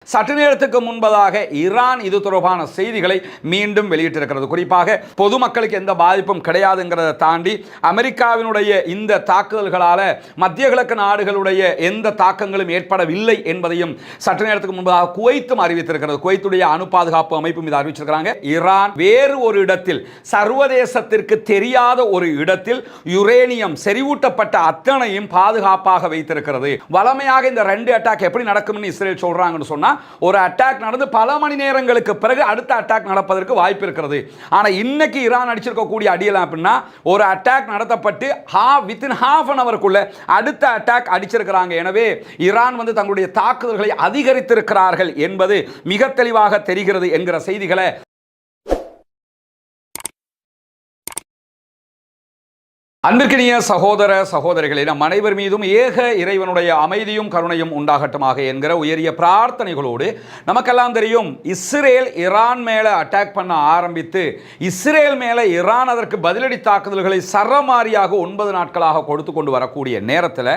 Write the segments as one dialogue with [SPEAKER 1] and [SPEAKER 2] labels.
[SPEAKER 1] சற்று நேரத்துக்கு முன்பதாக ஈரான் இது தொடர்பான செய்திகளை மீண்டும் வெளியிட்டிருக்கிறது. குறிப்பாக பொதுமக்களுக்கு எந்த பாதிப்பும் கிடையாதுங்கிறத தாண்டி அமெரிக்காவினுடைய இந்த தாக்குதல்களால் மத்திய கிழக்கு நாடுகளுடைய எந்த தாக்கங்களும் ஏற்படவில்லை என்பதையும் சற்று நேரத்துக்கு முன்பதாக குவைத்தும் அறிவித்திருக்கிறது. குவைத்துடைய அணு பாதுகாப்பு அமைப்பும் இதை அறிவிச்சிருக்கிறாங்க. ஈரான் வேறு ஒரு இடத்தில், சர்வதேசத்திற்கு தெரியாத ஒரு இடத்தில் யுரேனியம் செறிவூட்டப்பட்ட அத்தனையும் பாதுகாப்பாக வைத்திருக்கிறது. வளமையாக இந்த ரெண்டு அட்டாக் எப்படி நடக்கும்னு இஸ்ரேல் சொல்றாங்கன்னு சொன்னா, ஒரு அட்டாக் நடந்து பல மணி நேரங்களுக்கு பிறகு அடுத்த அட்டாக் நடப்பதற்கு வாய்ப்பு இருக்கிறது. ஆனா இன்னைக்கு ஈரான் அடிச்சிருக்கக்கூடிய அடியெல்லாம் அப்படின்னா, ஒரு அட்டாக் நடத்தப்பட்டு வித்தின் ஹாஃப் அன் அவருக்குள்ள அடுத்த அட்டாக் அடிச்சிருக்கிறாங்க. எனவே ஈரான் தங்களுடைய தாக்குதல்களை அதிகரித்திருக்கிறார்கள் என்பது மிக தெளிவாக தெரிகிறது என்கிற செய்திகளை அன்பிற்கினிய சகோதர சகோதரிகளே, நம் அனைவர் மீதும் ஏக இறைவனுடைய அமைதியும் கருணையும் உண்டாகட்டுமாக என்கிற உயரிய பிரார்த்தனைகளோடு, நமக்கெல்லாம் தெரியும் இஸ்ரேல் ஈரான் மேலே அட்டாக் பண்ண ஆரம்பித்து இஸ்ரேல் மேலே ஈரான் அதற்கு பதிலடி தாக்குதல்களை சரமாரியாக 9 நாட்களாக கொடுத்து கொண்டு வரக்கூடிய நேரத்தில்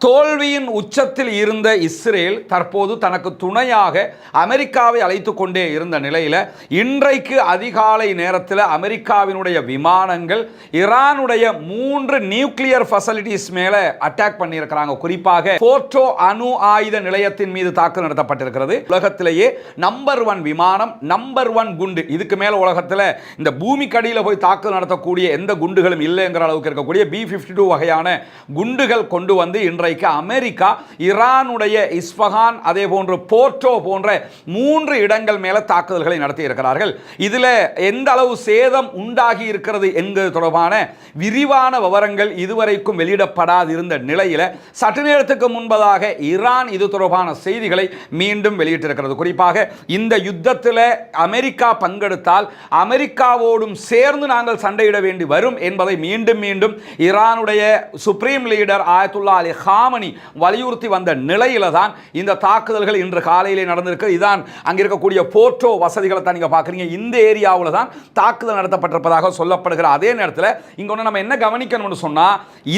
[SPEAKER 1] தோல்வியின் உச்சத்தில் இருந்த இஸ்ரேல் தற்போது தனக்கு துணையாக அமெரிக்காவை அழைத்து கொண்டே இருந்த நிலையில் இன்றைக்கு அதிகாலை நேரத்தில் அமெரிக்காவினுடைய விமானங்கள் ஈரானுடைய 3 நியூக்ளியர் ஃபெசிலிட்டிஸ் மேலே அட்டாக் பண்ணியிருக்கிறாங்க. குறிப்பாக போர்ட்டோ அணு ஆயுத நிலையத்தின் மீது தாக்குதல் நடத்தப்பட்டிருக்கிறது. உலகத்திலேயே நம்பர் 1 விமானம், நம்பர் 1 குண்டு. இதுக்கு மேலே உலகத்தில் இந்த பூமிக்கு அடியில் போய் தாக்குதல் நடத்தக்கூடிய எந்த குண்டுகளும் இல்லைங்கிற அளவுக்கு இருக்கக்கூடிய B-52 வகையான குண்டுகள் கொண்டு வந்து இன்றைக்கு அமெரிக்கா ஈரானுடைய இஸ்ஃபஹான், அதே போன்று போர்ட்டோ போன்ற 3 இடங்கள் மேல தாக்குதல்களை நடத்தி இருக்கிறார்கள். இதுல எந்த அளவு சேதம் உண்டாகி இருக்கிறது என்பது தொடர்பான விரிவான விவரங்கள் இதுவரைக்கும் வெளியிடப்படாதிருந்த நிலையில் சற்று நேரத்துக்கு முன்பதாக ஈரான் இது தொடர்பான செய்திகளை மீண்டும் வெளியிட்டிருக்கிறது. குறிப்பாக இந்த யுத்தத்தில் அமெரிக்கா பங்கெடுத்தால் அமெரிக்காவோடும் சேர்ந்து நாங்கள் சண்டையிட வேண்டி வரும் என்பதை மீண்டும் மீண்டும் ஈரானுடைய சுப்ரீம் லீடர் ஆயத்துல்லா அலி காமனி வலியுறுத்தி வந்த நிலையில தான் இந்த தாக்குதல்கள் இன்று காலையிலே நடந்திருக்கு. இதான் அங்க இருக்கக்கூடிய போர்ட்டோ வசதிகளை தான் நீங்க பாக்குறீங்க. இந்த ஏரியாவில் தான் தாக்குதல் நடத்தப்பட்டிருப்பதாக சொல்லப்படுகிற அதே நேரத்தில் இங்க நம்ம என்ன கவனிக்கணும்னு சொன்னா,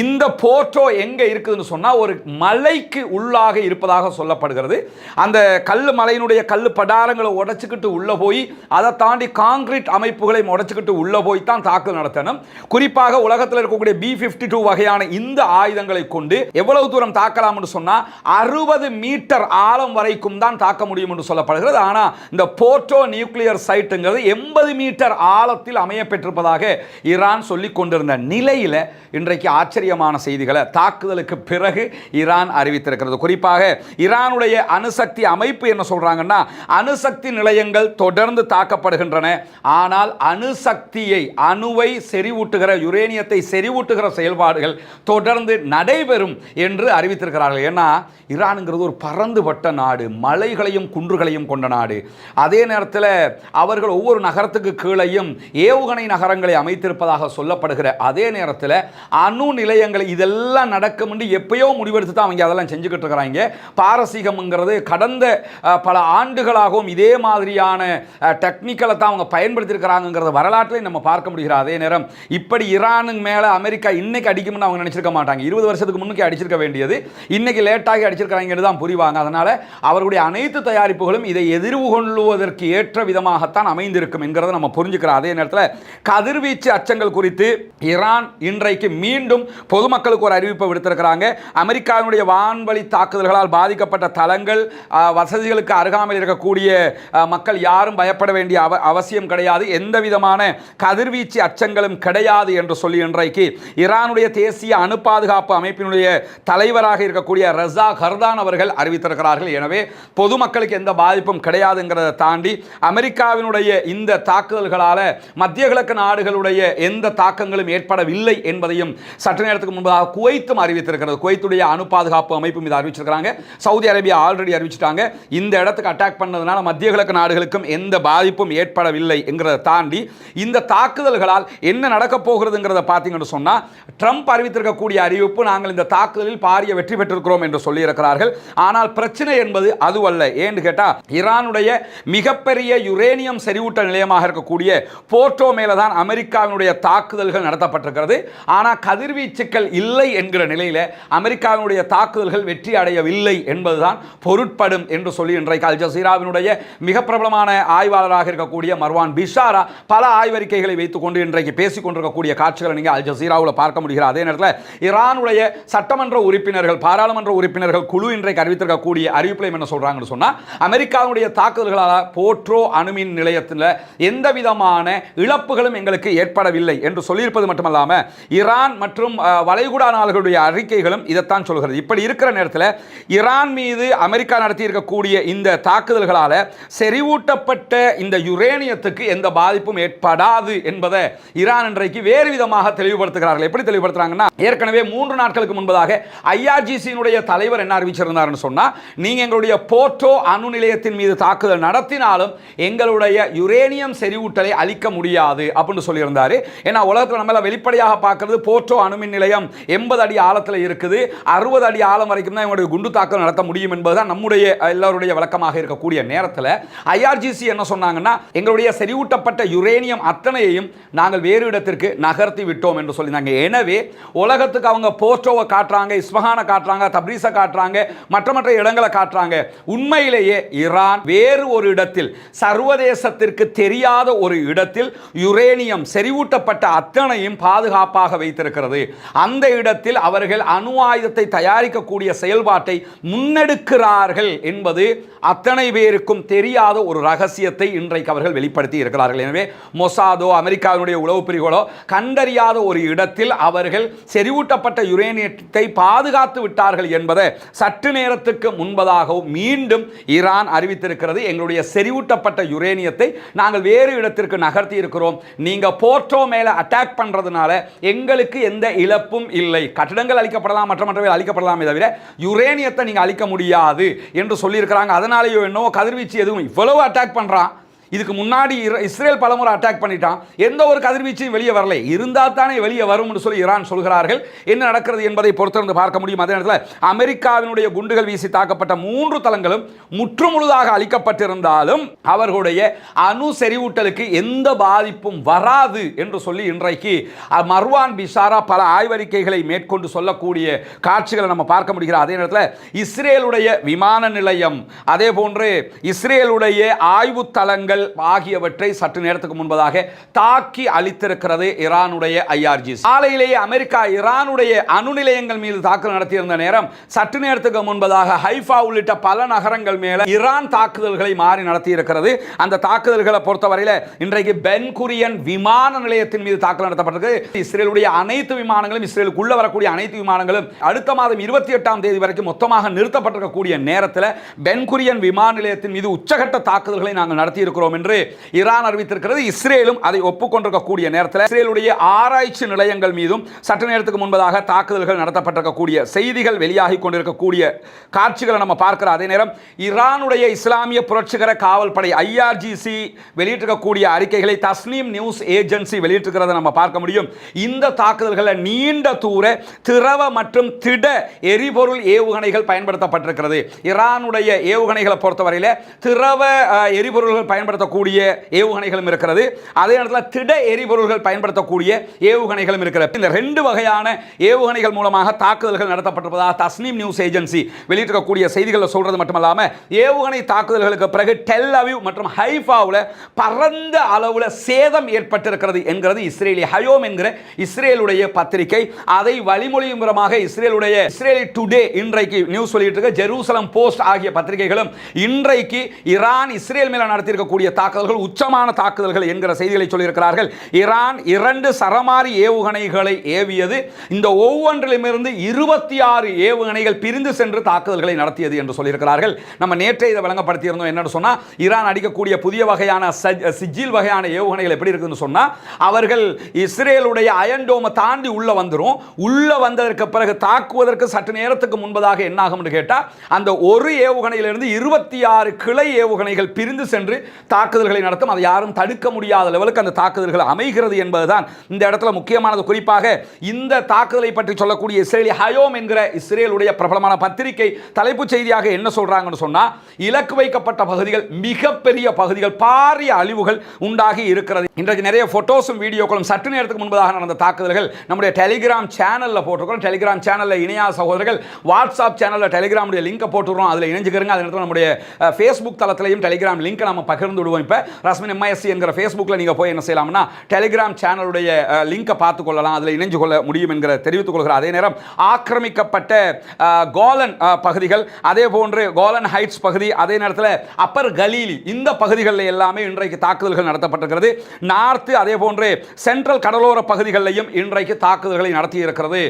[SPEAKER 1] இந்த போர்ட்டோ எங்க இருக்குதுன்னு சொன்னா ஒரு மலைக்கு உள்ளாக இருப்பதாக சொல்லப்படுகிறது. அந்த கல்லு மலையினுடைய கல்லு படாரங்களை உடைச்சுக்கிட்டு உள்ள போய் அதை தாண்டி கான்கிரீட் அமைப்புகளை உடைச்சுக்கிட்டு உள்ள போய் தான் தாக்குதல் நடத்தணும். குறிப்பாக உலகத்தில் இருக்கக்கூடிய B-52 வகையான இந்த ஆயுதங்களை கொண்டு எவ்வளவு தூரம் தாக்கலாம் என்று சொன்னா 60 மீட்டர் ஆழம் வரைக்கும் தான் தாக்க முடியும் என்று சொல்லப்படுகிறது. ஆனா இந்த போர்ட்டோ நியூக்ளியர் சைட்டுங்கிறது 80 மீட்டர் ஆழத்தில் அமைய பெற்றிருப்பதாக ஈரான் சொல்லிக் கொண்டிருந்த நிலையில் இன்றைக்கு ஆச்சரியமான செய்திகளை தாக்குதலுக்கு பிறகு ஈரான் அறிவித்திருக்கிறது. குறிப்பாக ஈரானுடைய அணுசக்தி அமைப்பு என்ன சொல்றாங்கன்னா, அணுசக்தி நிலையங்கள் தொடர்ந்து தாக்கப்படுகின்றன, ஆனால் அணுசக்தியை, அணுவை செறிவூட்டுகிற, யுரேனியத்தை செறிவூட்டுகிற செயல்பாடுகள் தொடர்ந்து நடைபெறும் என்று அறிவித்திருக்கிறார்கள். ஏன்னா ஈரானுங்கிறது ஒரு பரந்துபட்ட நாடு, மலைகளையும் குன்றுகளையும் கொண்ட நாடு. அதே நேரத்தில் அவர்கள் ஒவ்வொரு நகரத்துக்கு கீழையும் ஏவுகணை நகரங்களை அமைத்திருப்பதாக சொல்லப்படுகிற அதே நேரத்தில் அணு நிலையங்களை இதெல்லாம் நடக்கும் என்று எப்பயோ முடிவெடுத்து தான் அவங்க அதெல்லாம் செஞ்சுக்கிட்டு இருக்கிறாங்க. பாரசீகம்ங்கிறது கடந்த பல ஆண்டுகளாகவும் இதே மாதிரியான டெக்னிக்கலை தான் அவங்க பயன்படுத்தியிருக்கிறாங்கிறத வரலாற்றில் நம்ம பார்க்க முடிகிறது. அதே நேரம் இப்படி ஈரானுக்கு மேலே அமெரிக்கா இன்னைக்கு அடிக்கும்னு அவங்க நினைச்சிருக்க மாட்டாங்க. 20 வருஷத்துக்கு முன்னுக்கு அடிச்சிருக்க வேண்டியது இன்னைக்கு லேட்டாகி அடிச்சிருக்கிறாங்க தான் புரிவாங்க. அதனால அவர்களுடைய அனைத்து தயாரிப்புகளும் இதை எதிர்கொள்வதற்கு ஏற்ற விதமாகத்தான் அமைந்திருக்கும் என்கிறத நம்ம புரிஞ்சுக்கிறோம். அதே நேரத்தில் கதிர்வீச்சு அச்சங்கள் குறித்து ஈரான் இன்றைக்கு மீண்டும் பொதுமக்களுக்கு ஒரு அறிவிப்பை விடுத்திருக்கிறாங்க. அமெரிக்காவினுடைய வான்வழி தாக்குதல்களால் பாதிக்கப்பட்ட தளங்கள், வசதிகளுக்கு அருகாமையில் இருக்கக்கூடிய மக்கள் யாரும் பயப்பட வேண்டிய அவசியம் கிடையாது, எந்த விதமான கதிர்வீச்சு அச்சங்களும் கிடையாது என்று சொல்லி இன்றைக்கு ஈரானுடைய தேசிய அணு பாதுகாப்பு அமைப்பினுடைய தலைவராக இருக்கக்கூடிய ரஸா கர்தான் அவர்கள் அறிவித்திருக்கிறார்கள். எனவே பொதுமக்களுக்கு எந்த பாதிப்பும் கிடையாதுங்கிறத தாண்டி அமெரிக்காவினுடைய இந்த தாக்குதல்களால் மத்திய கிழக்கு நாடுகளுடைய எந்த தாக்கங்களும் ஏற்படவில்லை என்பதையும் சற்று நேரத்துக்கு முன்பதாக குவைத்தும் அறிவித்திருக்கிறது. குவைத்துடைய அணு பாதுகாப்பு அமைப்பும் இதை அறிவிச்சிருக்கிறாங்க. சவுதி அரேபியா ஆல்ரெடி அறிவிச்சிட்டாங்க. இந்த இடத்துக்கு அட்டாக் பண்ணதுனால மத்திய கிழக்கு நாடுகளுக்கும் எந்த பாதிப்பும் ஏற்படவில்லை என்கிறத தாண்டி இந்த தாக்குதல்களால் என்ன நடக்க போகிறதுங்கிறத பார்த்தீங்கன்னு சொன்னா, ட்ரம்ப் அறிவித்திருக்கக்கூடிய அறிவிப்பு, நாங்கள் இந்த தாக்குதலில் பாரிய வெற்றி பெற்றிருக்கிறோம் என்று சொல்லியிருக்கிறார்கள். ஆனால் பிரச்சனை என்பது அதுவல்ல. ஏன்னு கேட்டா, ஈரானுடைய மிகப்பெரிய யுரேனியம் செறிவூட்ட நிலையமாக இருக்கக்கூடிய போர்ட்டோ மேலதான் அமெரிக்காவினுடைய தாக்குதல்கள் நடத்தப்பட்டிருக்கிறது. ஆனால் கதிர்வீச்சுக்கள் இல்லை என்கிற நிலையில அமெரிக்காவினுடைய தாக்குதல்கள் வெற்றி அடையவில்லை என்பதுதான் பொருட்படும் என்று சொல்லி இன்றைக்கு அல் ஜசீராவினுடைய மிக பிரபலமான ஆய்வாளராக இருக்கக்கூடிய மர்வான் பிஷாரா பல ஆய்வறிக்கைகளை வைத்துக் கொண்டு இன்றைக்கு பேசிக் கொண்டிருக்கக்கூடிய காட்சிகளை நீங்க அல் ஜசீராவில் பார்க்க முடிகிறது. அதே நேரத்தில் ஈரானுடைய சட்டமன்ற உறுப்பினர்கள், பாராளுமன்ற உறுப்பினர்கள் குழு இன்றைக்கு அறிவித்திருக்கக்கூடிய அறிவிப்பில் என்ன சொல்றாங்கன்னு சொன்னா, அமெரிக்காவுடைய தாக்குதல்களால் போர்ட்டோ அணுமின் நிலையத்தில் எந்த விதமான இழப்புகளும் எங்களுக்கு ஏற்படவில்லை என்று சொல்லியிருப்பது மட்டுமல்லாம ஈரான் மற்றும் வளைகுடா நாடுகளுடைய அறிக்கைகளும் இதைத்தான் சொல்கிறது. இப்படி இருக்கிற நேரத்தில் ஈரான் மீது அமெரிக்கா நடத்தி இருக்கக்கூடிய இந்த தாக்குதல்களால செறிவூட்டப்பட்ட இந்த யுரேனியத்துக்கு எந்த பாதிப்பும் ஏற்படாது என்பதை ஈரான் இன்றைக்கு வேறு விதமாக தெளிவுபடுத்துகிறார்கள். எப்படி தெளிவுபடுத்துறாங்கன்னா, ஏற்கனவே 3 நாட்களுக்கு முன்பதாக ஐஆர்ஜிசியினுடைய தலைவர் என்ன அறிவிச்சிருந்தார்னு சொன்னா, நீங்க எங்களுடைய போர்ட்டோ அணு நிலையத்தின் மீது தாக்குதல் நடத்தினாலும் எங்களுடைய யுரேனியம் செறிவூட்டலை அழிக்க முடியாது அப்படின்னு சொல்லியிருந்தாரு. ஏன்னா உலகத்தில் நம்மள வெளிப்படையாக பார்க்கிறது, போர்ட்டோ அணுமின் நிலையம் 80 அடி ஆழத்தில் இருக்குது, 60 அடி ஆழம் வரைக்கும் தான் எங்களுடைய குண்டு தாக்குதல் நடத்த முடியும் என்பதுதான் நம்முடைய எல்லாருடைய விளக்கமாக இருக்கக்கூடிய நேரத்தில் ஐஆர்ஜிசி என்ன சொன்னாங்கன்னா, எங்களுடைய செறிவூட்டப்பட்ட யுரேனியம் அத்தனையையும் நாங்கள் வேறு இடத்திற்கு நகர்த்தி விட்டோம் என்று சொல்லியிருந்தாங்க. எனவே உலகத்துக்கு அவங்க போர்ட்டோவை காட்டுறாங்க, இஸ்பஹானை காட்டுறாங்க, தப்ரீஸை காட்டுறாங்க, மற்ற இடங்களை காட்டுறாங்க. உண்மையிலேயே ஈரான் வேறு ஒரு இடத்தில், சர்வதேசத்திற்கு தெரியாத ஒரு இடத்தில் யுரேனியம் செறிவூட்டப்பட்ட அத்தனையும் பாதுகாப்பாக வைத்திருக்கிறது. அந்த இடத்தில் அவர்கள் அணு ஆயுதத்தை தயாரிக்கக்கூடிய செயல்பாட்டை முன்னெடுக்கிறார்கள் என்பது அத்தனை பேருக்கும் தெரியாத ஒரு ரகசியத்தை இன்றைக்கு அவர்கள் வெளிப்படுத்தி இருக்கிறார்கள். எனவே மொசாதோ, அமெரிக்காவினுடைய உளவு பிரிவுகளோ கண்டறியாத ஒரு இடத்தில் அவர்கள் செறிவூட்டப்பட்ட யுரேனியத்தை பாதுகாத்து விட்டார்கள் என்பதை சற்று நேரத்துக்கு முன்பதாகவும் மீண்டும் ஈரான் அறிவித்திருக்கிறது. எங்களுடைய செறிவூட்டப்பட்ட யுரேனியத்தை நாங்கள் வேறு இடத்திற்கு நகர்த்தி இருக்கிறோம். நீங்க போர்ட்டோ மேல அட்டாக் பண்றதுனால எங்களுக்கு எந்த இழப்பும் இல்லை. கட்டிடங்கள் அழிக்கப்படலாம், மற்றவை அழிக்கப்படலாமே தவிர யுரேனியத்தை நீங்க அழிக்க முடியாது என்று சொல்லியிருக்கிறாங்க. அதனாலேயோ என்னவோ கதிர்வீச்சு எதுவும் இவ்வளவு அட்டாக் பண்றான். இதுக்கு முன்னாடி இஸ்ரேல் பலமுறை அட்டாக் பண்ணிட்டான், எந்த ஒரு கதிர்வீச்சும் வெளியே வரலை. இருந்தால் தானே வெளியே வரும் என்று சொல்லி ஈரான் சொல்கிறார்கள். என்ன நடக்கிறது என்பதை பொறுத்திருந்து பார்க்க முடியும். அதே நேரத்தில் அமெரிக்காவினுடைய குண்டுகள் வீசி தாக்கப்பட்ட 3 தளங்களும் முற்றுமுழுதாக அழிக்கப்பட்டிருந்தாலும் அவர்களுடைய அணு செறிவூட்டலுக்கு எந்த பாதிப்பும் வராது என்று சொல்லி இன்றைக்கு மர்வான் பிஷாரா பல ஆய்வறிக்கைகளை மேற்கொண்டு சொல்லக்கூடிய காட்சிகளை நம்ம பார்க்க முடிகிறது. அதே நேரத்தில் இஸ்ரேலுடைய விமான நிலையம், அதே போன்று இஸ்ரேலுடைய ஆய்வு தளங்கள் ஆகியவற்றை சற்று நேரத்துக்கு முன்பதாக தாக்கி அழித்திருக்கிறது ஈரானுடைய ஐஆர்ஜிசி. காலையிலேயே அமெரிக்கா ஈரானுடைய அணு நிலையங்கள் மீது தாக்குதல் நடத்தியிருந்த நேரம் சற்று நேரத்துக்கு முன்பதாக ஹைஃபா உள்ளிட்ட பல நகரங்கள் மேல ஈரான் தாக்குதல்களை மாறி நடத்தி இருக்கிறது. அந்த தாக்குதல்களை பொறுத்தவரையில் இன்றைக்கு பென் குரியன் விமான நிலையத்தின் மீது தாக்குதல் நடத்தப்பட்டிருக்கு. இஸ்ரேலுடைய அனைத்து விமானங்களும், இஸ்ரேலுக்குள்ள வரக்கூடிய அனைத்து விமானங்களும் அடுத்த மாதம் 28ஆம் தேதி வரைக்கும் மொத்தமாக நிறுத்தப்பட்டிருக்கக்கூடிய நேரத்தில் பென் குரியன் விமான நிலையத்தின் மீது உச்சகட்ட தாக்குதல்களை நாங்கள் நடத்தி இருக்கிறோம் என்று ஈரான் அறிவித்திருக்கிறது. இஸ்ரேலும் அதை ஒப்புக்கொண்டிருக்கக்கூடிய நேரத்தில் இஸ்ரேலுடைய ஆராய்ச்சி நிலையங்கள் மீதும் சற்று நேரத்துக்கு முன்பதாக தாக்குதல்கள் நடத்தப்பட்டிருக்கக்கூடிய செய்திகள் வெளியாகி கொண்டிருக்கக்கூடிய காட்சிகளை நம்ம பார்க்கிறோம். அதே நேரம் ஈரானுடைய இஸ்லாமிய புரட்சிகர காவல் படை ஐஆர்ஜிசி வெளியிட்டிருக்கக்கூடிய அறிக்கைகளை தஸ்னீம் நியூஸ் ஏஜென்சி வெளியிட்டிருக்கிறத நம்ம பார்க்க முடியும். இந்த தாக்குதல்களை நீண்ட தூர திரவ மற்றும் திட எரிபொருள் ஏவுகணைகள் பயன்படுத்தப்பட்டிருக்கிறது. ஈரானுடைய ஏவுகணைகளை பொறுத்தவரையில் திரவ எரிபொருள்கள் பயன்படுத்தக்கூடிய ஏவுகணைகளும் இருக்கிறது, அதே நேரத்தில் திட எரிபொருள்கள் பயன்படுத்தக்கூடிய ஏவுகணைகளும் இருக்கிறது. இந்த 2 வகையான ஏவுகணைகள் மூலமாக தாக்குதல்கள் நடத்தப்பட்டிருப்பதாக தஸ்னீம் நியூஸ் ஏஜென்சி வெளியிட்டிருக்கக்கூடிய செய்திகளை சொல்றது மட்டுமல்லாம, ஏவுகணை தாக்குதல்களுக்கு பிறகு டெல் அவிவ் மற்றும் ஹைஃபாவில் பரந்த அளவில் சேதம் ஏற்பட்டிருக்கிறது என்கிறது இஸ்ரேலி ஹயோம் என்கிற இஸ்ரேலுடைய பத்திரிகை. அதை வழிமொழியும் விதமாக இஸ்ரேலி டுடே இன்றைக்கு நியூஸ் வெளியிட்டிருக்க ஜெருசலம் போஸ்ட் ஆகிய பத்திரிகைகளும் இன்றைக்கு ஈரான் இஸ்ரேல் மேல நடத்தியிருக்கக்கூடிய தாக்குதல்கள் உச்சமான தாக்குதல்கள் என்கிற செய்திகளை சொல்லியிருக்கிறார்கள். ஈரான் 2 சரமாரி ஏவுகணைகளை ஏவியது. இந்த ஒவ்வொன்றிலுமிருந்து 26 ஏவுகணைகள் பிரிந்து சென்று தாக்குதல்களை நடத்தியது என்று சொல்லியிருக்கிறார்கள். நம்ம நேற்றை இதை விளங்கப்படுத்தியிருந்தோம். என்னன்னு சொன்னா, ஈரான் அடிக்கக்கூடிய புதிய வகையான சிஜில் வகையான ஏவுகணைகள் எப்படி இருக்குன்னு சொன்னா, அவர்கள் இஸ்ரேலுடைய அயன் டோமை தாண்டி உள்ள வந்துரும். உள்ள வந்ததற்கு பிறகு தாக்குவதற்கு சற்று நேரத்துக்கு முன்பதாக என்ன ஆகும் கேட்டா, அந்த ஒரு ஏவுகணையிலிருந்து 26 கிளை ஏவுகணைகள் பிரிந்து சென்று தாக்குதல்களை நடத்தும். அதை யாரும் தடுக்க முடியாத லெவலுக்கு அந்த தாக்குதல்கள் அமைகிறது என்பதுதான் இந்த இடத்துல முக்கியமானது. குறிப்பாக இந்த தாக்குதலை பற்றி சொல்லக்கூடிய இஸ்ரேலி ஹயோம் என்கிற இஸ்ரேலுடைய பிரபலமான பத்திரிகை தலைப்புச் செய்தியாக என்ன சொல்றாங்கன்னு சொன்னா, இலக்கு வைக்கப்பட்ட பகுதிகள் மிகப்பெரிய பகுதிகள், பாரிய அழிவுகள் உண்டாகி இருக்கிறது. இன்றைக்கு நிறைய போட்டோஸும் வீடியோக்களும் சற்று நேரத்துக்கு முன்பதாக நடந்த தாக்குதல்கள் நம்முடைய டெலிகிராம் சேனல்ல போட்டுருக்கோம். டெலிகிராம் சேனல்ல இணையா சகோதரர்கள் வாட்ஸ்அப் சேனல்ல டெலிகிராமுடைய லிங்கை போட்டுறோம். அதில் இணைஞ்சுக்கிறங்க. அதே நேரத்தில் நம்முடைய ஃபேஸ்புக் தளத்திலையும் டெலிகிராம் லிங்க் நம்ம பகிர்ந்து விடுவோம். இப்போ ரஸ்மின் எம்ஐஎஸ்சி என்கிற ஃபேஸ்புக்கில் நீங்கள் போய் என்ன செய்யலாம்னா டெலிகிராம் சேனலுடைய லிங்கை பார்த்துக் கொள்ளலாம், அதில் இணைஞ்சு கொள்ள முடியும் என்கிற தெரிவித்துக் கொள்கிறார். அதே நேரம் ஆக்கிரமிக்கப்பட்ட கோலன் பகுதிகள், அதே போன்று கோலன் ஹைட்ஸ் பகுதி, அதே நேரத்தில் அப்பர் கலீலி, இந்த பகுதிகளில் எல்லாமே இன்றைக்கு தாக்குதல்கள் நடத்தப்பட்டிருக்கிறது. நார்த்து அதே போன்று சென்ட்ரல் கடலோர பகுதிகளிலையும் இன்றைக்கு தாக்குதல்களை நடத்தி இருக்கிறது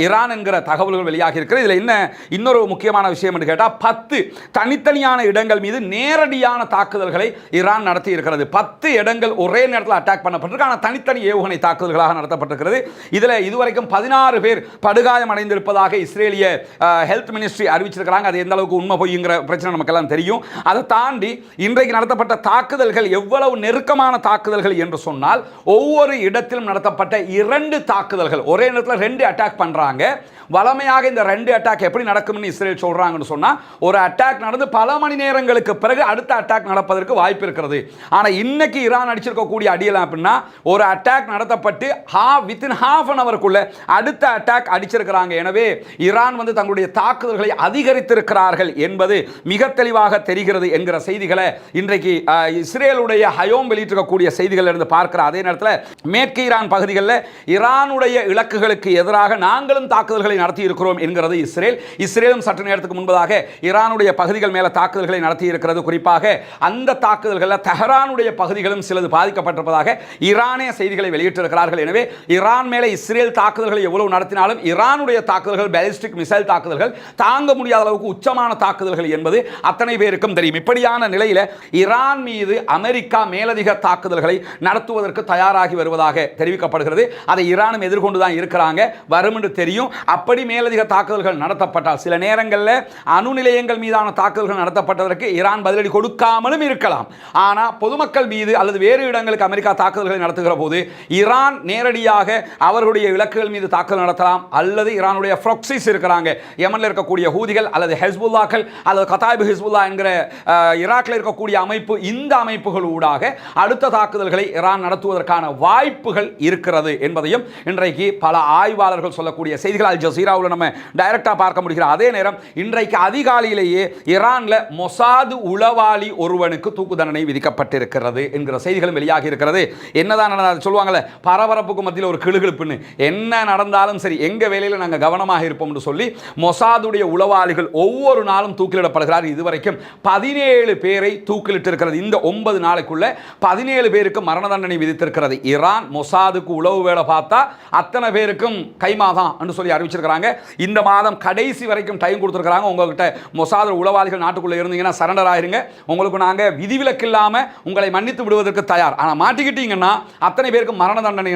[SPEAKER 1] ஈரான் என்கிற தகவல்கள் வெளியாகி இருக்கிறது. இதில் என்ன இன்னொரு முக்கியமான விஷயம் என்று கேட்டால் 10 தனித்தனியான இடங்கள் மீது நேரடியான தாக்குதல்களை ஈரான் நடத்தி இருக்கிறது. 10 இடங்கள் ஒரே நேரத்தில் அட்டாக் பண்ணப்பட்டிருக்கு. ஆனால் தனித்தனி ஏவுகணை தாக்குதல்களாக நடத்தப்பட்டிருக்கிறது. இதில் இதுவரைக்கும் 16 பேர் படுகாயம் அடைந்திருப்பதாக இஸ்ரேலிய ஹெல்த் மினிஸ்ட்ரி அறிவிச்சிருக்கிறாங்க. அது எந்த அளவுக்கு உண்மை பொய்ங்கிற பிரச்சனை நமக்கெல்லாம் தெரியும். அதை தாண்டி இன்றைக்கு நடத்தப்பட்ட தாக்குதல்கள் எவ்வளவு நெருக்கமான தாக்குதல்கள் என்று சொன்னால், ஒவ்வொரு இடத்திலும் நடத்தப்பட்ட 2 தாக்குதல்கள், ஒரே நேரத்தில் 2 அட்டாக் பண்றாங்க. வளமையாக இந்த 2 அட்டாக் எப்படி நடக்கும்னு இஸ்ரேல் சொல்றாங்கன்னு சொன்னா, ஒரு அட்டாக் நடந்து பல மணி நேரங்களுக்கு பிறகு அடுத்த அட்டாக் நடப்பதற்கு வாய்ப்பு இருக்கிறது. ஆனா இன்னைக்கு ஈரான் அடிச்சிருக்கக்கூடிய அடியெல்லாம் அப்படின்னா, ஒரு அட்டாக் நடத்தப்பட்டு வித்தின் half an hourக்குள்ள அடுத்த அட்டாக் அடிச்சிருக்கிறாங்க. எனவே ஈரான் தங்களுடைய தாக்குதல்களை அதிகரித்திருக்கிறார்கள் என்பது மிக தெளிவாக தெரிகிறது என்கிற செய்திகளை இன்றைக்கு இஸ்ரேலுடைய ஹயோம் வெளியிட்டிருக்கக்கூடிய செய்திகள் இருந்து பார்க்கிற அதே நேரத்தில் மேற்கு ஈரான் பகுதிகளில் ஈரானுடைய இலக்குகளுக்கு எதிராக நாங்களும் தாக்குதல்களை நடத்தி இருக்கிறோம் என்கிறது இஸ்ரேல். இஸ்ரேலும் சற்று நேரத்துக்கு முன்பதாக ஈரானுடைய பகுதிகள் மேல தாக்குதல்களை நடத்தி இருக்கிறது. குறிப்பாக அந்த தாக்குதல்களில் தெஹரானுடைய பகுதிகளும் சிலது பாதிக்கப்பட்டிருப்பதாக ஈரானிய செய்திகளை வெளியிட்டிருக்கிறார்கள். எனவே ஈரான் மேலே இஸ்ரேல் தாக்குதல்களை எவ்வளவு நடத்தினாலும் ஈரானுடைய தாக்குதல்கள், பாலிஸ்டிக் மிசைல் தாக்குதல்கள் தாங்க முடியாத அளவுக்கு உச்சமான தாக்குதல்கள் என்பது அத்தனை பேருக்கும் தெரியும். இப்படியான நிலையில் ஈரான் மீது அமெரிக்கா மேலதிக தாக்குதல்களை நடத்துவதற்கு தயாராகி வருவதாக தெரிவிக்கப்படுகிறது. அதை ஈரானும் எதிர்கொண்டுதான் இருக்கிறாங்க, வரும் என்று தெரியும். அப்படி மேலதிக தாக்குதல்கள் நடத்தப்பட்டால் சில நேரங்களில் அணு நிலையங்கள் மீதான தாக்குதல்கள் நடத்தப்பட்டதற்கு ஈரான் பதிலடி கொடுக்காமலும் இருக்கலாம். ஆனால் பொதுமக்கள் மீது அல்லது வேறு இடங்களுக்கு அமெரிக்கா தாக்குதல்களை நடத்துகிற போது ஈரான் நேரடியாக அவர்களுடைய இலக்குகள் மீது தாக்குதல் நடத்தலாம். அல்லது ஈரானுடைய ப்ராக்ஸிஸ் இருக்கிறாங்க, யமனில் இருக்கக்கூடிய ஹூதிகள் அல்லது ஹெஸ்புல்லாக்கள் அல்லது கதாயிப் ஹிஸ்புல்லா என்கிற ஈராக்கில் இருக்கக்கூடிய அமைப்பு, இந்த அமைப்புகள் ஊடாக அடுத்த தாக்குதல்களை ஈரான் நடத்துவதற்கான வாய்ப்புகள் இருக்கிறது என்பதையும் இன்றைக்கு பல ஆய்வாளர்கள் சொல்லக்கூடிய செய்திகள் அல் ஜசீராவில் நம்ம டைரக்டா பார்க்க முடிகிற அதே நேரம் இன்றைக்கு அதிகாலையிலேயே ஈரான்ல மொசாது உளவாளி ஒருவனுக்கு தூக்கு தண்டனை விதிக்கப்பட்டிருக்கிறது என்கிற செய்திகளும் வெளியாகி இருக்கிறது. என்னதான் நடந்தது சொல்லுவாங்கல்ல, பரபரப்புக்கு மத்தியில் ஒரு கிளுகிழுப்புன்னு, என்ன நடந்தாலும் சரி எங்க வேலையில் நாங்கள் கவனமாக இருப்போம் என்று சொல்லி மொசாதுடைய உளவாளிகள் ஒவ்வொரு நாளும் தூக்கிலிடப்படுகிறார். இதுவரைக்கும் 17 பேரை தூக்கிலிட்டிருக்கிறது. இந்த 9 நாளைக்குள்ள 17 பேருக்கு மரண தண்டனை விதித்திருக்கிறது ஈரான். மொசாதுக்கு உளவு வேலை பார்த்தா அத்தனை பேருக்கும் கைமாதான் என்று சொல்லி அறிவிச்சிருக்கிறாங்க. இந்த மாதம் கடைசி வரைக்கும் டைம் கொடுத்திருக்காங்க. உங்ககிட்ட மொசாது உளவாளிகள் நாட்டுக்குள்ள இருந்தீங்கன்னா சரண்டர் ஆயிருங்க, உங்களுக்கு நாங்க விதிவிலக்கு இல்லாம உங்களை மன்னித்து விடுவதற்கு தயார். ஆனா மாட்டிக்கிட்டீங்கன்னா அத்தனை பேருக்கு மரண தண்டனை.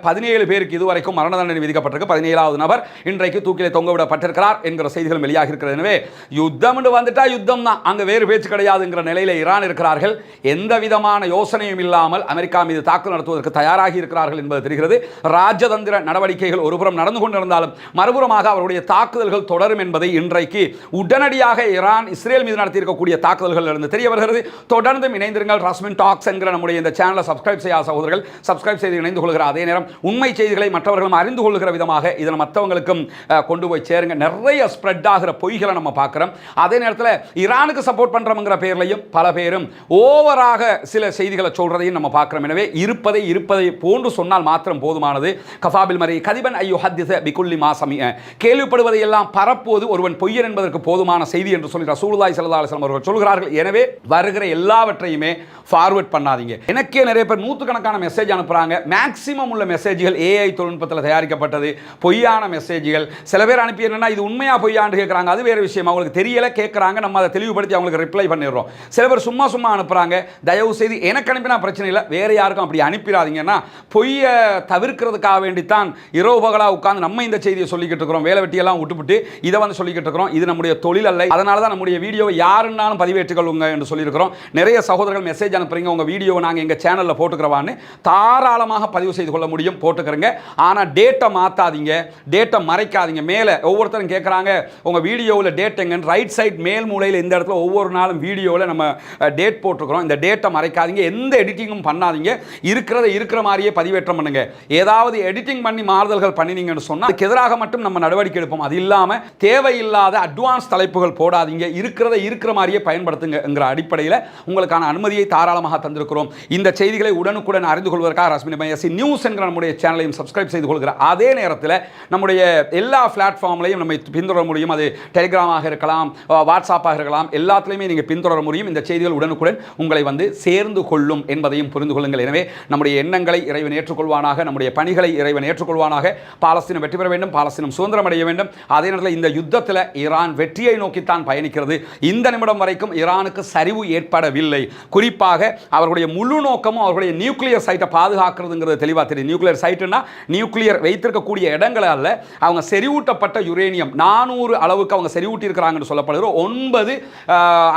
[SPEAKER 1] 17 பேருக்கு இதுவரைக்கும் மரண தண்டனை விதிக்கப்பட்டிருக்கு. 17வது நபர் இன்றைக்கு தூக்கிலே தொங்க விடப்பட்டிருக்கிறார் என்கிற செய்திகள் வெளியாகி இருக்கிறது. எனவே யுத்தம் வந்துட்டா யுத்தம் தான், அங்க வேறு பேச்சு கிடையாதுங்கிற நிலையில ஈரான் இருக்கிறார்கள். எந்த விதமான யோசனையும் இல்லாமல் அமெரிக்கா மீது தாக்குதல் நடத்துவதற்கு தயாராகி இருக்கிறார்கள் என்பது தெரிகிறது. ராஜதந்திர நடவடிக்கைகள் ஒருபுறம் நடந்து கொண்டிருந்தாலும் மறுபுறமாக அவருடைய தாக்குதல்கள் தொடரும் என்பதை இன்றைக்கு உடனடியாக ஈரான் இஸ்ரேல் மீது நடத்தி இருக்கக்கூடிய தாக்குதல்கள் இருந்து தெரிய வருகிறது. தொடர்ந்து இணைந்திருங்கள். ரஸ்மின் டாக்ஸ் என்கிற நம்முடைய இந்த சேனலை சப்ஸ்கிரைப் செய்யாத சகோதரர்கள் சப்ஸ்கிரைப் செய்து இணைந்து கொள்கிற அதே நேரம் உண்மை செய்திகளை மற்றவர்களும் அறிந்து கொள்கிற விதமாக இதை மற்றவங்களுக்கும் கொண்டு போய் சேருங்க. நிறைய ஸ்ப்ரெட் ஆகிற பொய்களை நம்ம பார்க்கிறோம். அதே நேரத்தில் ஈரானுக்கு சப்போர்ட் பண்றோம்ங்கிற பேர்லையும் பல பேரும் ஓவராக சில செய்திகளை சொல்றதையும் நம்ம பார்க்கிறோம். எனவே இருப்பதை போன்று சொன்னால் மாத்திரம் போதுமானது. கஃபாபில் மரி கதிபன் ஐயோ ஹத்திஸ பிகுல்லி மாசமி, கேள்விப்படுவதை எல்லாம் பரப்போது ஒருவன் பொய்யன் என்பதற்கு போதுமான செய்தி என்று சொல்லி ரசூலுல்லாஹி ஸல்லல்லாஹு அலைஹி வஸல்லம் அவர்கள் சொல்கிறார்கள். எனவே வருகிற எல்லாவற்றையுமே ஃபார்வர்ட் பண்ணாதீங்க. எனக்கே நிறைய பேர் நூற்றுக்கணக்கான மெசேஜ் அனுப்புறாங்க. மேக்ஸிமம் உள்ள மெசேஜ்கள் ஏஐ தொழில்நுட்பத்தில் தயாரிக்கப்பட்டது, பொய்யான மெசேஜ்கள். சில பேர் அனுப்பி என்னன்னா இது உண்மையா பொய்யான்னு கேட்குறாங்க. அது வேறு விஷயம், அவங்களுக்கு தெரியல கேட்குறாங்க, நம்ம அதை தெளிவுபடுத்தி அவங்களுக்கு ரிப்ளை பண்ணிடுறோம். சில பேர் சும்மா அனுப்புறாங்க. தயவு செய்து எனக்கு அனுப்பினா பிரச்சனை இல்லை, வேற யாருக்கும் அப்படி அனுப்பிடாதீங்கன்னா பொய்யை தவிர்க்கிறதுக்காக வேண்டித்தான் இரவு பகலாக உட்கார்ந்து நம்ம இந்த செய்தியை சொல்லிக்கிட்டு இருக்கிறோம். வேலை வெட்டியெல்லாம் விட்டுவிட்டு இதை சொல்லிக்கிட்டு இருக்கிறோம். இது நம்முடைய தொழில் அல்ல. அதனால தான் நம்முடைய வீடியோவை யாருன்னாலும் பதிவேற்றுக்கொள்ளுங்க என்று சொல்லியிருக்கிறோம். நிறைய சகோதரர்கள் மெசேஜ் மெசேஜ் அனுப்புறீங்க, உங்கள் வீடியோவை நாங்கள் எங்கள் சேனலில் போட்டுக்கிறவான்னு தாராளமாக பதிவு செய்து கொள்ள முடியும், போட்டுக்கிறங்க. ஆனால் டேட்டை மாற்றாதீங்க, டேட்டை மறைக்காதீங்க. மேலே ஒவ்வொருத்தரும் கேட்குறாங்க உங்கள் வீடியோவில் டேட் எங்கன்னு. ரைட் சைட் மேல் மூலையில் இந்த இடத்துல ஒவ்வொரு நாளும் வீடியோவில் நம்ம டேட் போட்டுக்கிறோம். இந்த டேட்டை மறைக்காதீங்க, எந்த எடிட்டிங்கும் பண்ணாதீங்க, இருக்கிறத இருக்கிற மாதிரியே பதிவேற்றம் பண்ணுங்க. ஏதாவது எடிட்டிங் பண்ணி மாறுதல்கள் பண்ணினீங்கன்னு சொன்னால் அதுக்கு எதிராக மட்டும் நம்ம நடவடிக்கை எடுப்போம். அது இல்லாமல் தேவையில்லாத அட்வான்ஸ் தலைப்புகள் போடாதீங்க, இருக்கிறத இருக்கிற மாதிரியே பயன்படுத்துங்கிற அடிப்படையில் உங்களுக்கான அனுமதியை தாராளமாக தந்திருக்கிறோம். இந்த செய்திகளை உடனுக்குடன் அறிந்து கொள்வதற்காக ரஸ்மின் மையசி நியூஸ் என்கிற நம்முடைய சேனலையும் சப்ஸ்கிரைப் செய்து கொள்கிற அதே நேரத்தில் நம்முடைய எல்லா பிளாட்ஃபார்ம்லையும் நம்ம பின்தொடர முடியும். அது டெலிகிராமாக இருக்கலாம், வாட்ஸ்அப்பாக இருக்கலாம், எல்லாத்துலேயுமே நீங்கள் பின்தொடர முடியும். இந்த செய்திகள் உடனுக்குடன் உங்களை வந்து சேர்ந்து கொள்ளும் என்பதையும் புரிந்து கொள்ளுங்கள். எனவே நம்முடைய எண்ணங்களை இறைவன் ஏற்றுக்கொள்வானாக, நம்முடைய பணிகளை இறைவன் ஏற்றுக்கொள்வானாக. பாலஸ்தீனம் வெற்றி பெற வேண்டும், பாலஸ்தீனம் சுதந்திரம் அடைய வேண்டும். அதே நேரத்தில் இந்த யுத்தத்தில் ஈரான் வெற்றியை நோக்கித்தான் பயணிக்கிறது. இந்த நிமிடம் வரைக்கும் ஈரானுக்கு சரிவு ஏற்படவில்லை. குறிப்பாக அவர்களுடைய முழு நோக்கமும் அவர்களுடைய நியூக்ளியர் சைட்டை பாதுகாக்கிறதுங்கிறது தெளிவாக தெரியும். நியூக்ளியர் சைட்டுனா நியூக்ளியர் வைத்திருக்கக்கூடிய இடங்கள் அல்ல, அவங்க செறிவூட்டப்பட்ட யுரேனியம் 400 அளவுக்கு அவங்க செறிவூட்டி இருக்கிறாங்கன்னு சொல்லப்படுகிற 9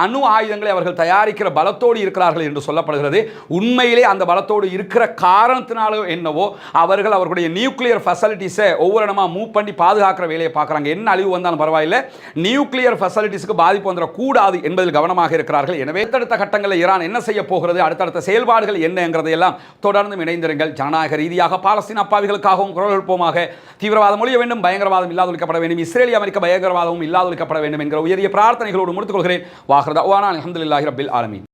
[SPEAKER 1] அணு ஆயுதங்களை அவர்கள் தயாரிக்கிற பலத்தோடு இருக்கிறார்கள் என்று சொல்லப்படுகிறது. உண்மையிலே அந்த பலத்தோடு இருக்கிற காரணத்தினாலோ என்னவோ அவர்கள் அவர்களுடைய நியூக்ளியர் ஃபெசிலிட்டிஸை ஒவ்வொரு இடமா மூவ் பண்ணி பாதுகாக்கிற வேலையை பார்க்குறாங்க. என்ன அழிவு வந்தாலும் பரவாயில்லை, நியூக்ளியர் ஃபெசிலிட்டிஸ்க்கு பாதிப்பு வந்துடக்கூடாது என்பதில் கவனமாக இருக்கிறார்கள். எனவே அடுத்தடுத்த கட்டங்களில் ஈரான் என்ன செய்ய போகிறது, அடுத்தடுத்த செயல்பாடுகள் என்னங்கிறதையெல்லாம் தொடர்ந்து இணைந்திருங்கள். ஜனநாயக ரீதியாக பாலஸ்தீன அப்பாவிகளுக்காகவும் குரல் எழுப்போமாக. தீவிரவாதம் ஒழிய வேண்டும், பயங்கரவாதம் இல்லாதொழிக்கப்பட வேண்டும், இஸ்ரேலிய அமெரிக்க பயங்கரவாதமும் இல்லாதொழிக்கப்பட வேண்டும் என்கிற உயரிய பிரார்த்தனைகளோடு முடித்துக் கொள்கிறேன். வாஹ்ரதா அல்ஹம்துலில்லாஹி ரப்பில் ஆலமீன்.